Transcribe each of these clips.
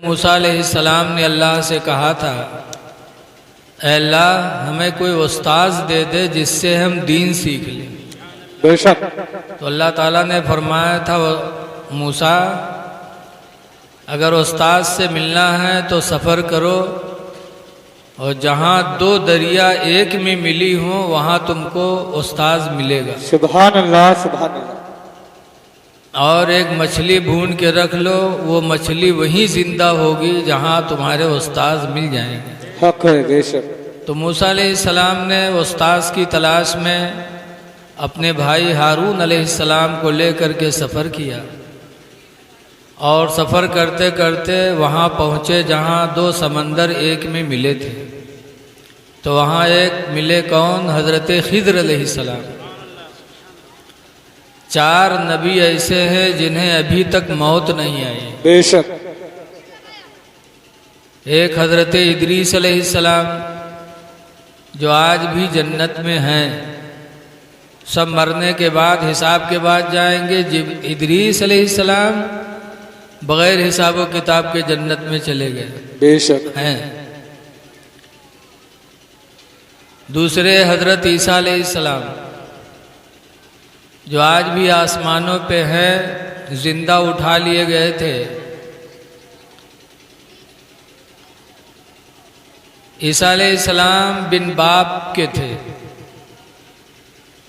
मूसा अलैहिस्सलाम ने अल्लाह से कहा था, ऐ अल्लाह हमें कोई उस्ताद दे दे जिससे हम दीन सीख लें। बेशक। तो अल्लाह ताला ने फरमाया था, मूसा अगर उस्ताद से मिलना है तो सफ़र करो और जहाँ दो दरिया एक में मिली हों वहाँ तुमको उस्ताद मिलेगा। सुभान अल्लाह सुभान अल्लाह। और एक मछली भून के रख लो, वो मछली वहीं जिंदा होगी जहाँ तुम्हारे उस्ताद मिल जाएंगे। हक है बेशक। तो मूसा अलैहिस्सलाम ने उस्ताद की तलाश में अपने भाई हारून अलैहिस्सलाम को लेकर के सफ़र किया और सफ़र करते करते वहाँ पहुँचे जहाँ दो समंदर एक में मिले थे। तो वहाँ एक मिले कौन? हज़रत खिज़र अलैहिस्सलाम। 4 नबी ऐसे हैं जिन्हें अभी तक मौत नहीं आई। बेशक। एक हज़रत इदरीस अलैहिस्सलाम जो आज भी जन्नत में हैं, सब मरने के बाद हिसाब के बाद जाएंगे। इदरीस अलैहिस्सलाम बग़ैर हिसाब व किताब के जन्नत में चले गए। बेशक हैं। दूसरे हज़रत ईसा अलैहिस्सलाम जो आज भी आसमानों पे हैं, जिंदा उठा लिए गए थे। ईसा अलैहिस्सलाम बिन बाप के थे।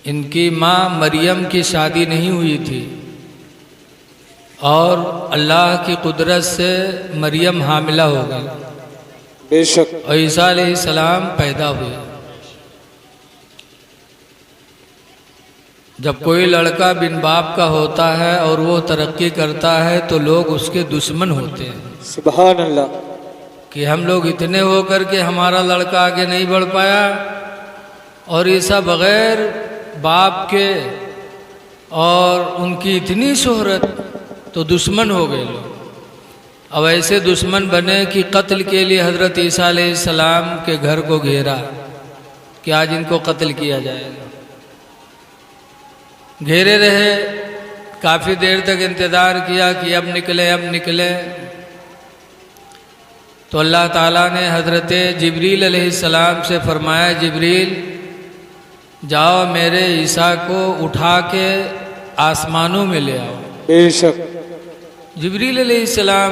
इनकी माँ मरियम की शादी नहीं हुई थी और अल्लाह की कुदरत से मरियम हामिला हो गई। बेशक। और ईसा अलैहिस्सलाम पैदा हुए। जब कोई लड़का बिन बाप का होता है और वो तरक्की करता है तो लोग उसके दुश्मन होते हैं। सुभान अल्लाह। कि हम लोग इतने होकर के हमारा लड़का आगे नहीं बढ़ पाया और ईसा बग़ैर बाप के, और उनकी इतनी शोहरत तो दुश्मन हो गए लोग। अब ऐसे दुश्मन बने कि कत्ल के लिए हज़रत ईसा अलैहिस्सलाम के घर को घेरा कि आज इनको कत्ल किया जाएगा। घेरे रहे, काफ़ी देर तक इंतज़ार किया कि अब निकले अब निकले। तो अल्लाह ताला ने हज़रत जिब्रील अलैहिस्सलाम से फरमाया, जिब्रील जाओ मेरे ईसा को उठा के आसमानों में ले आओ। बेशक। जिब्रील अलैहिस्सलाम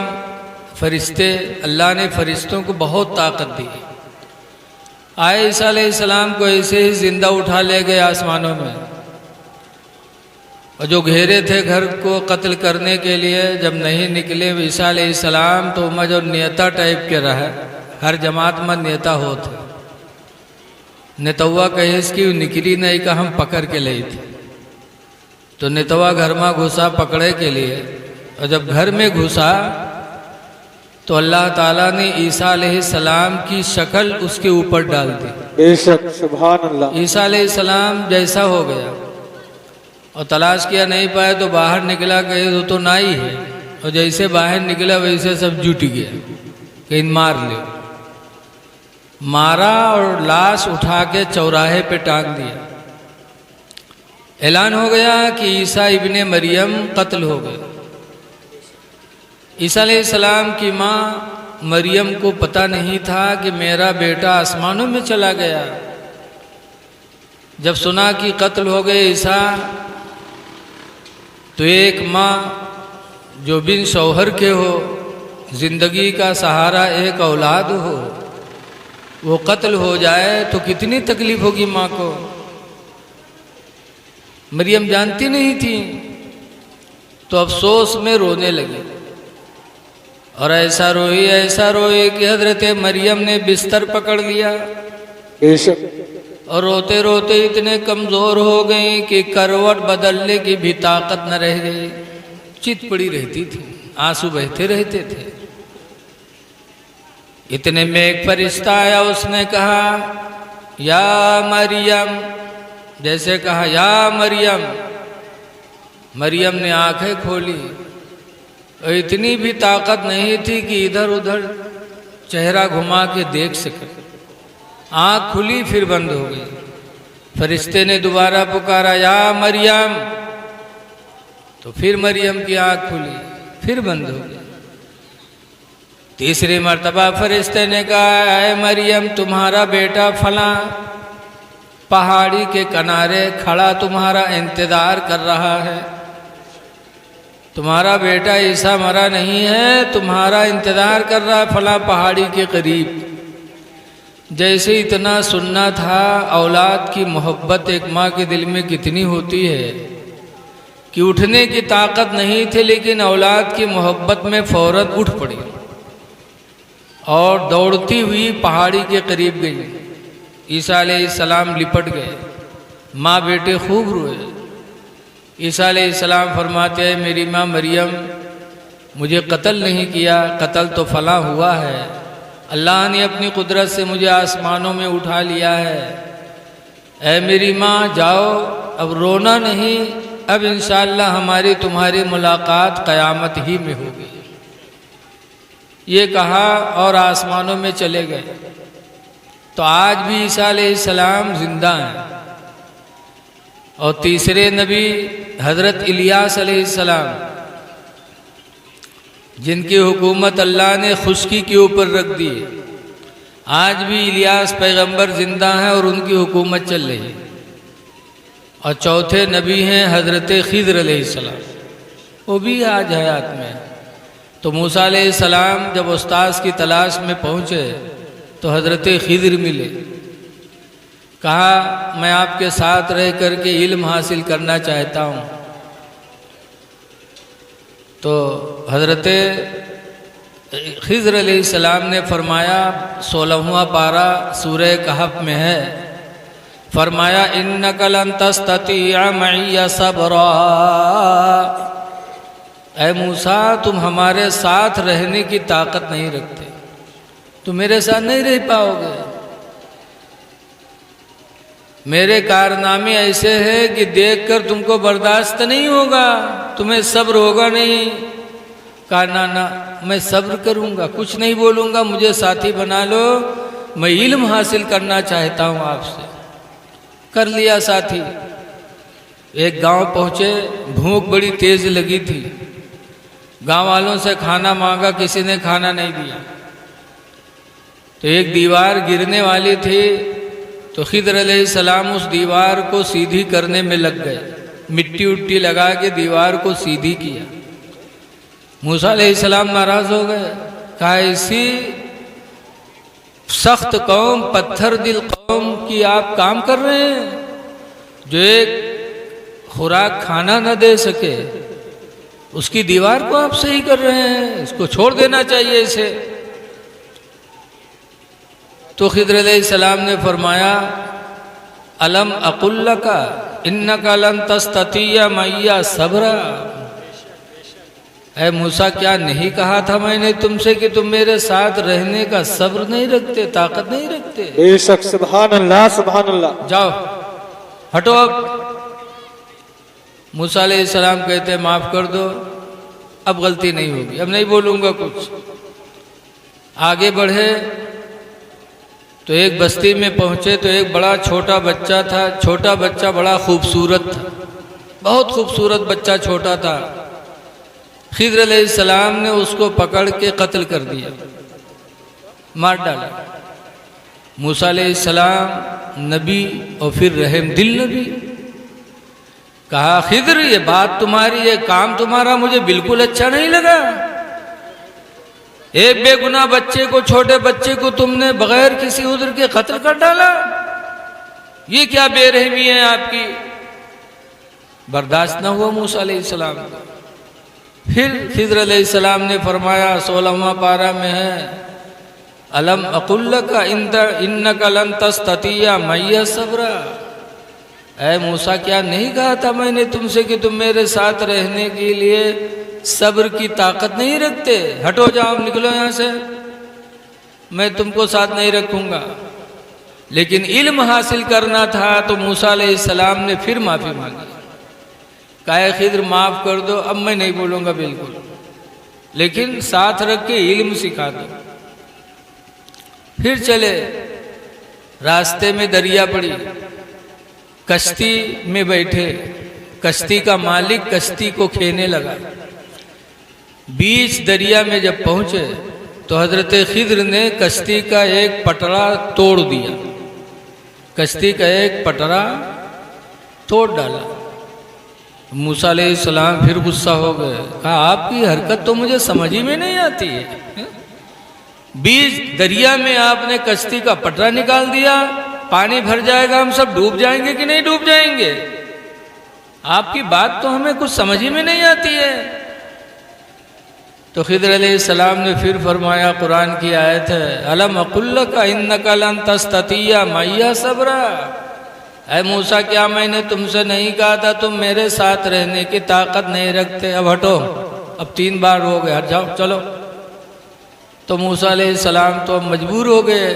फरिश्ते, अल्लाह ने फरिश्तों को बहुत ताकत दी। आए ईसा अलैहिस्सलाम को ऐसे ही ज़िंदा उठा ले गए आसमानों में। और जो घेरे थे घर को कत्ल करने के लिए, जब नहीं निकले ईसा अलैहिस्सलाम तो मैं जो नेता टाइप के रहा, हर जमात में नेता होते। नेतवा कहे इसकी निकली नहीं का हम पकड़ के लाई थी। तो नेतवा घर में घुसा पकड़े के लिए, और जब घर में घुसा तो अल्लाह ताला ने ईसा अलैहिस्सलाम की शक्ल उसके ऊपर डाल दी। बेशक। सुभान अल्लाह। ईसा अलैहिस्सलाम जैसा हो गया और तलाश किया नहीं पाया तो बाहर निकला, कहे तो नाई है। और जैसे बाहर निकला वैसे सब जुट गया, कहीं मार ले। मारा और लाश उठा के चौराहे पे टांग दिया। ऐलान हो गया कि ईसा इब्ने मरियम कत्ल हो गए। ईसा अलैहिस्सलाम की माँ मरियम को पता नहीं था कि मेरा बेटा आसमानों में चला गया। जब सुना कि कत्ल हो गए ईसा, तो एक माँ जो बिन शौहर के हो, जिंदगी का सहारा एक औलाद हो, वो कत्ल हो जाए तो कितनी तकलीफ होगी माँ को। मरियम जानती नहीं थी, तो अफसोस में रोने लगी। और ऐसा रोई कि हज़रत मरियम ने बिस्तर पकड़ लिया। बेशक। और रोते रोते इतने कमज़ोर हो गई कि करवट बदलने की भी ताकत न रह गई। चित पड़ी रहती थी, आंसू बहते रहते थे। इतने में एक फरिश्ता आया, उसने कहा या मरियम, जैसे कहा या मरियम। मरियम ने आंखें खोली और इतनी भी ताकत नहीं थी कि इधर उधर चेहरा घुमा के देख सके। आँख खुली फिर बंद हो गई। फरिश्ते ने दोबारा पुकारा या मरियम, तो फिर मरियम की आँख खुली फिर बंद हो गई। तीसरी मर्तबा फरिश्ते ने कहा, ऐ मरियम, तुम्हारा बेटा फला पहाड़ी के किनारे खड़ा तुम्हारा इंतजार कर रहा है। तुम्हारा बेटा ईसा मरा नहीं है, तुम्हारा इंतजार कर रहा है फला पहाड़ी के करीब। जैसे इतना सुनना था, औलाद की मोहब्बत एक माँ के दिल में कितनी होती है कि उठने की ताकत नहीं थी, लेकिन औलाद की मोहब्बत में फौरन उठ पड़ी और दौड़ती हुई पहाड़ी के करीब गई। ईसा अलैहिस्सलाम लिपट गए, माँ बेटे खूब रोए। ईसा अलैहिस्सलाम फरमाते हैं, मेरी माँ मरियम, मुझे कत्ल नहीं किया, कत्ल तो फला हुआ है। अल्लाह ने अपनी कुदरत से मुझे आसमानों में उठा लिया है। ऐ मेरी माँ, जाओ, अब रोना नहीं, अब इंशाअल्लाह हमारी तुम्हारी मुलाकात क़यामत ही में होगी। ये कहा और आसमानों में चले गए। तो आज भी ईसा अलैहिस्सलाम जिंदा हैं। और तीसरे नबी हज़रत इलियास अलैहिस्सलाम, जिनकी हुकूमत अल्लाह ने खुश्की के ऊपर रख दी, आज भी इलियास पैगंबर जिंदा हैं और उनकी हुकूमत चल रही है। और चौथे नबी हैं हज़रत खिज़र अलैहिस्सलाम, वो भी आज हयात में। तो मूसा अलैहिस्सलाम जब उस्ताद की तलाश में पहुँचे तो हज़रत खिज़र मिले। कहा, मैं आपके साथ रह करके इल्म हासिल करना चाहता हूँ। तो हज़रत खिज़र अलैहिस्सलाम ने फरमाया, 16वां पारा सूरह कहफ में है, फरमाया, इन्नका लन तस्ततिअ मइय सबरा। ऐ मूसा, तुम हमारे साथ रहने की ताकत नहीं रखते, तुम मेरे साथ नहीं रह पाओगे। मेरे कारनामे ऐसे हैं कि देखकर तुमको बर्दाश्त नहीं होगा, तुम्हें सब्र होगा नहीं। कहा, ना, मैं सब्र करूंगा, कुछ नहीं बोलूंगा, मुझे साथी बना लो, मैं इल्म हासिल करना चाहता हूं आपसे। कर लिया साथी। एक गांव पहुंचे, भूख बड़ी तेज लगी थी। गांव वालों से खाना मांगा, किसी ने खाना नहीं दिया। तो एक दीवार गिरने वाली थी, तो खिज़र अलैहिस्सलाम उस दीवार को सीधी करने में लग गए। मिट्टी उट्टी लगा के दीवार को सीधी किया। मूसा अलैहिस्सलाम नाराज हो गए। कहा, ऐसी सख्त कौम, पत्थर दिल कौम की आप काम कर रहे हैं, जो एक खुराक खाना न दे सके, उसकी दीवार को आप सही कर रहे हैं, इसको छोड़ देना चाहिए इसे। तो खिज़र अलैहिस्सलाम ने फरमाया, अलम अकुल लका इन्नका लन तस्ततिअ मइय सबरा। ऐ मूसा, क्या नहीं कहा था मैंने तुमसे कि तुम मेरे साथ रहने का सब्र नहीं रखते, ताकत नहीं रखते? बेशक, सुभान अल्लाह, सुभान अल्लाह। जाओ, हटो। अब मूसा अलैहिस्सलाम कहते, माफ कर दो, अब गलती नहीं होगी, अब नहीं बोलूंगा कुछ। आगे बढ़े तो एक बस्ती में पहुंचे तो एक बड़ा छोटा बच्चा था। छोटा बच्चा बड़ा खूबसूरत था, बहुत खूबसूरत बच्चा छोटा था। खिज़र अलैहिस्सलाम ने उसको पकड़ के कत्ल कर दिया, मार डाला। मूसा अलैहिस्सलाम नबी और फिर रहम दिल नबी। कहा, खिज़र, ये बात तुम्हारी, ये काम तुम्हारा मुझे बिल्कुल अच्छा नहीं लगा। एक बेगुनाह बच्चे को, छोटे बच्चे को तुमने बगैर किसी उज़्र के कत्ल कर डाला, ये क्या बेरहमी है आपकी? बर्दाश्त न हुआ मूसा अलैहिस्सलाम को। फिर खिज़र अलैहिस्सलाम ने फरमाया, 16वां पारा में है, अलम अकुल लका इन्नका लन तस्ततिअ मइय सबरा। ऐ मूसा, क्या नहीं कहा था मैंने तुमसे कि तुम मेरे साथ रहने के लिए सब्र की ताकत नहीं रखते? हटो, जाओ, निकलो यहाँ से, मैं तुमको साथ नहीं रखूंगा। लेकिन इल्म हासिल करना था तो मूसा अलैहिस्सलाम ने फिर माफ़ी मांगी। कहा, खिज़र, माफ़ कर दो, अब मैं नहीं बोलूँगा बिल्कुल, लेकिन साथ रख के इल्म सिखा दो। फिर चले, रास्ते में दरिया पड़ी, कश्ती में बैठे। कश्ती का मालिक कश्ती को खेने लगा। बीच दरिया में जब पहुंचे तो हजरत खिद्र ने कश्ती का एक पटरा तोड़ दिया, कश्ती का एक पटरा तोड़ डाला। मूसा अलैहिस्सलाम फिर गुस्सा हो गए, कहा आपकी हरकत तो मुझे समझ ही में नहीं आती है। बीच दरिया में आपने कश्ती का पटरा निकाल दिया, पानी भर जाएगा, हम सब डूब जाएंगे कि नहीं डूब जाएंगे? आपकी बात तो हमें कुछ समझ ही में नहीं आती है। तो खिद्र अलैहिस्सलाम ने फिर फरमाया, कुरान की आयत है, अलम अकुल लका इन्नका लन तस्ततिया मैया सब्रा। ऐ मूसा, क्या मैंने तुमसे नहीं कहा था तुम मेरे साथ रहने की ताकत नहीं रखते? अब हटो, अब 3 बार हो गए, हट जाओ, चलो। तो मूसा अलैहिस्सलाम तो मजबूर हो गए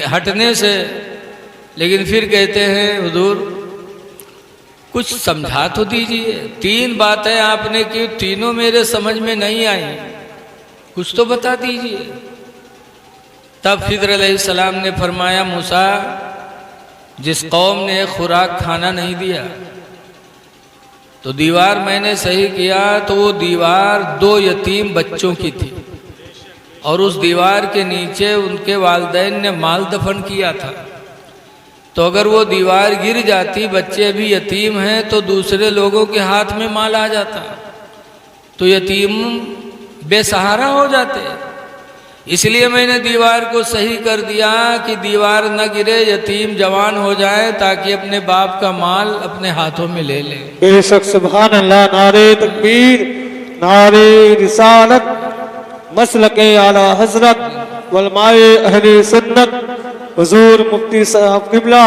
हटने से, लेकिन फिर कहते हैं हुजूर कुछ समझा तो दीजिए, 3 बातें आपने की, तीनों मेरे समझ में नहीं आई, कुछ तो बता दीजिए। तब खिद्र अलैहिस्सलाम ने फरमाया, मूसा, जिस कौम ने खुराक खाना नहीं दिया तो दीवार मैंने सही किया, तो वो दीवार 2 यतीम बच्चों की थी और उस दीवार के नीचे उनके वालिदैन ने माल दफन किया था। तो अगर वो दीवार गिर जाती, बच्चे भी यतीम हैं, तो दूसरे लोगों के हाथ में माल आ जाता, तो यतीम बेसहारा हो जाते। इसलिए मैंने दीवार को सही कर दिया कि दीवार न गिरे, यतीम जवान हो जाए, ताकि अपने बाप का माल अपने हाथों में ले ले। बेशक सुभान अल्लाह, नारे तकबीर, नारे रिसालत, मसलके आला हजरत वलमाए अहले सुन्नत, हुजूर मुफ्ती साहब किबला,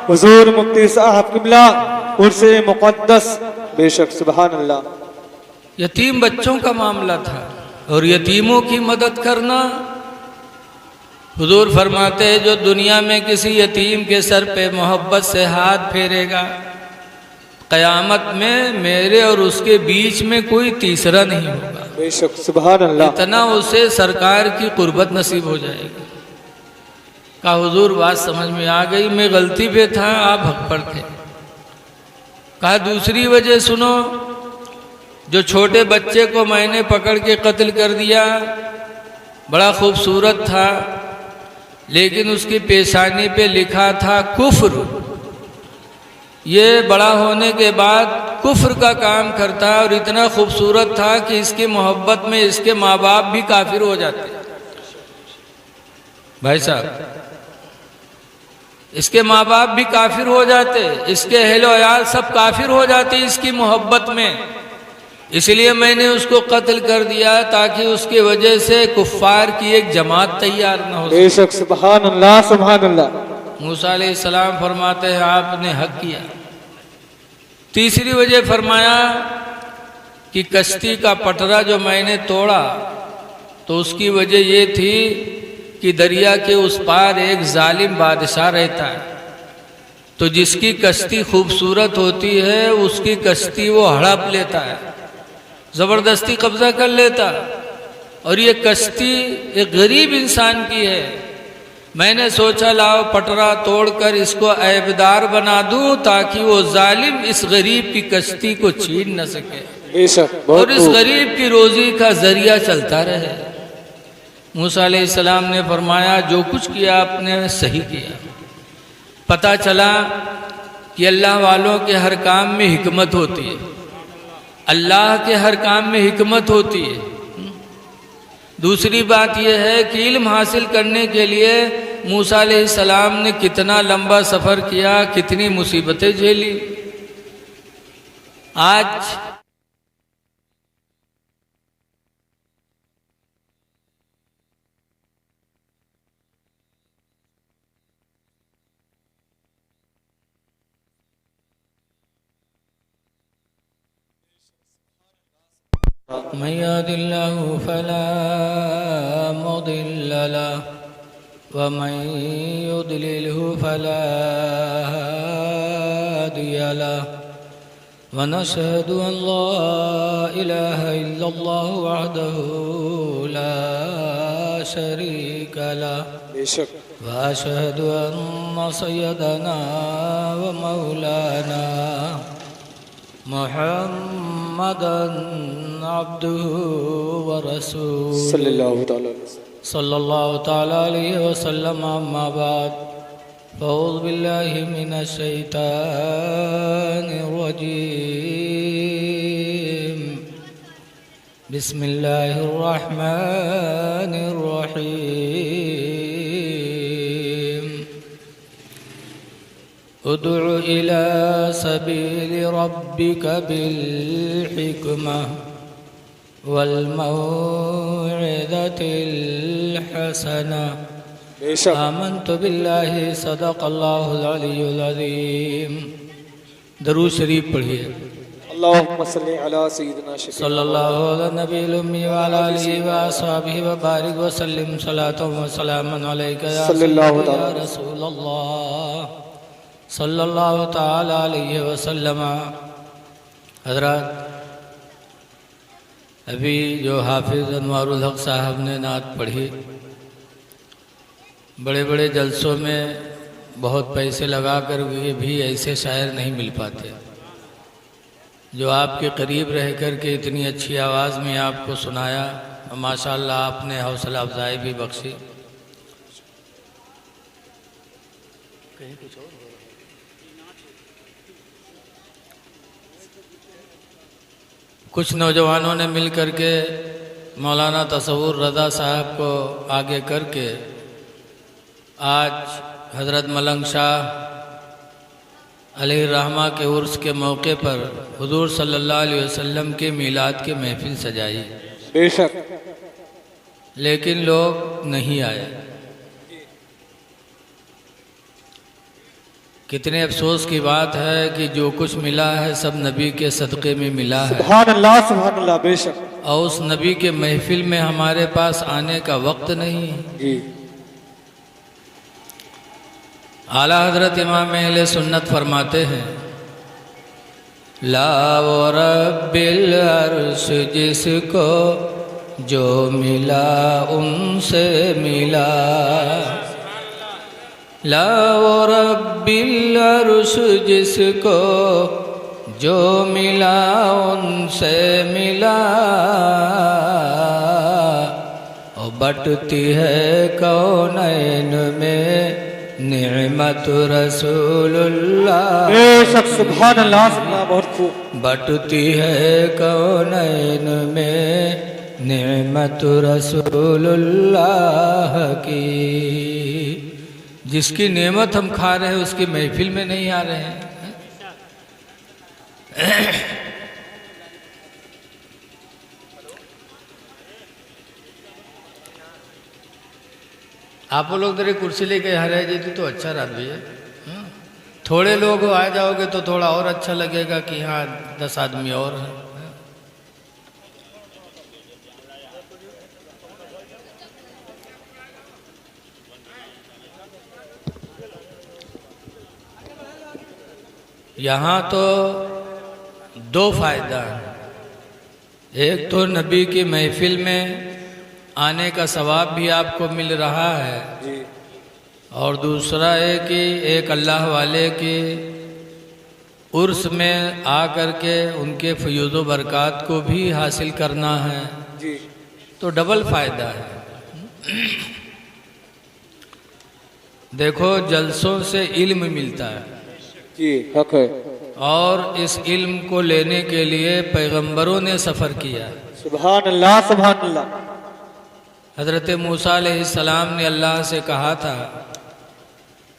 हुजूर मुफ्ती साहब किबला, उर्से मुक़द्दस। बेशक सुभान अल्लाह। यतीम बच्चों का मामला था और यतीमों की मदद करना। हुजूर फरमाते हैं, जो दुनिया में किसी यतीम के सर पे मोहब्बत से हाथ फेरेगा, क़यामत में मेरे और उसके बीच में कोई तीसरा नहीं होगा। बेशक सुभान अल्लाह। इतना उसे सरकार की कुर्बत नसीब हो जाएगी। कहा हुजूर बात समझ में आ गई, मैं गलती पे था, आप हक पर थे। कहा दूसरी वजह सुनो, जो छोटे बच्चे को मैंने पकड़ के कत्ल कर दिया, बड़ा खूबसूरत था, लेकिन उसकी पेशानी पे लिखा था कुफ्र। ये बड़ा होने के बाद कुफ्र का काम करता और इतना खूबसूरत था कि इसकी मोहब्बत में इसके माँ बाप भी काफिर हो जाते। भाई साहब, इसके माँ बाप भी काफिर हो जाते, इसके अहल अयाल सब काफिर हो जाते इसकी मोहब्बत में। इसलिए मैंने उसको कत्ल कर दिया ताकि उसकी वजह से कुफ्फार की एक जमात तैयार न हो। बेशक सुभान अल्लाह, सुभान अल्लाह। मूसा अलैहिस्सलाम फरमाते हैं, आपने हक किया। तीसरी वजह फरमाया कि कश्ती का पटरा जो मैंने तोड़ा, तो उसकी वजह ये थी कि दरिया के उस पार एक जालिम बादशाह रहता है, तो जिसकी कश्ती खूबसूरत होती है उसकी कश्ती वो हड़प लेता है, ज़बरदस्ती कब्जा कर लेता। और ये कश्ती एक गरीब इंसान की है। मैंने सोचा लाओ पटरा तोड़कर इसको ऐबदार बना दूं ताकि वो जालिम इस गरीब की कश्ती को छीन न सके और इस गरीब की रोजी का जरिया चलता रहे। मूसा अलैहिस्सलाम ने फरमाया, जो कुछ किया आपने सही किया। पता चला कि अल्लाह वालों के हर काम में हिकमत होती है, अल्लाह के हर काम में हिकमत होती है। दूसरी बात यह है कि इल्म हासिल करने के लिए मूसा अलैहिस्सलाम ने कितना लंबा सफ़र किया, कितनी मुसीबतें झेली। आज मन यहदिल्लाहु फला मुदिल्ल लहु व मन युद्लिल्हु फला हादिय लहु व नशहदु अन ला इलाहा इल्लल्लाहु वहदहु ला शरीक लहु व अशहदु अन्न सय्यदना व मौलाना मुहम्मदन अब्दुहु व रसूलुहु सल्लल्लाहु ताला अलैहि सल्लल्लाहु ताला अलैहि वसल्लम। वसल्लम। अम्मा बाद फ़अऊज़ु बिल्लाहि मिनश शैतानिर रजीम। बिस्मिल्लाहिर रहमानिर रहीम। उदउ इला सबीलि रब्बिका बिल हिकमह वल मौइज़तिल हसनह। बेशक आमन्तु बिल्लाहि सदक़ल्लाहुल अलियुल अज़ीम। दरूद शरीफ पढ़िए। अल्लाहुम्मा सल्लि अला सय्यिदिना सल्लल्लाहु अला नबील उम्मी व अला आलिहि व अस्हाबिहि व बारिक व सल्लिम सलातन व सलामन अलैका या सल्लल्लाहु सय्यदी या ताला रसूलल्लाह सल्लल्लाहु ताला अलैहि वसल्लम। हज़रात, अभी जो हाफिज़ अनवारुल हक साहब ने नात पढ़ी, बड़े बड़े जलसों में बहुत पैसे लगा कर भी ऐसे शायर नहीं मिल पाते जो आपके करीब रह कर के इतनी अच्छी आवाज़ में आपको सुनाया। माशाअल्लाह आपने हौसला अफजाई भी बख्शी। कुछ नौजवानों ने मिल कर के मौलाना तसव्वुर रज़ा साहब को आगे करके आज हज़रत मलंग शाह अलैहिर्रहमा के उर्स के मौके पर हुजूर सल्लल्लाहु अलैहि वसल्लम के मीलाद की महफिल सजाई। बेशक लेकिन लोग नहीं आए। कितने अफसोस की बात है कि जो कुछ मिला है सब नबी के सदक़े में मिला है, सुभान अल्लाह सुभान अल्लाह। बेशक और उस नबी के महफिल में हमारे पास आने का वक्त नहीं है। जी आला हजरत इमाम अहले सुन्नत फरमाते हैं, ला वो रब्बिल अर्श जिसको जो मिला उनसे मिला। ला वो रब्बिल अर्श जिसको जो मिला उनसे मिला। और बटती है कौनैन में निअमत रसूलुल्लाह। बेशक सुभान अल्लाह सुभान। बहुत खूब। बटती है कौनैन में निअमत रसूलुल्लाह की। जिसकी नेमत हम खा रहे हैं उसकी महफिल में नहीं आ रहे हैं। आप लोग तेरे कुर्सी लेके यहाँ रह जाती तो अच्छा रहा भैया। थोड़े लोग आ जाओगे तो थोड़ा और अच्छा लगेगा कि हाँ 10 आदमी और हैं। यहाँ तो 2 फायदा है। एक तो नबी की महफिल में आने का सवाब भी आपको मिल रहा है, जी और दूसरा है कि एक अल्लाह वाले की उर्स में आ कर के उनके फयूज़ व बरक़ात को भी हासिल करना है, जी तो डबल फ़ायदा है। देखो, जलसों से इल्म मिलता है, जी हक है। और इस इल्म को लेने के लिए पैगंबरों ने सफ़र किया। सुभान अल्लाह सुभान अल्लाह। हज़रत मूसा अलैहिस्सलाम ने अल्लाह से कहा था,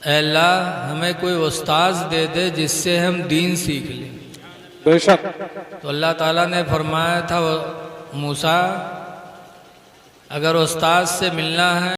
ऐ अल्लाह हमें कोई उस्ताद दे दे जिससे हम दीन सीख लें। बेशक तो अल्लाह ताला ने फरमाया था, मूसा अगर उस्ताद से मिलना है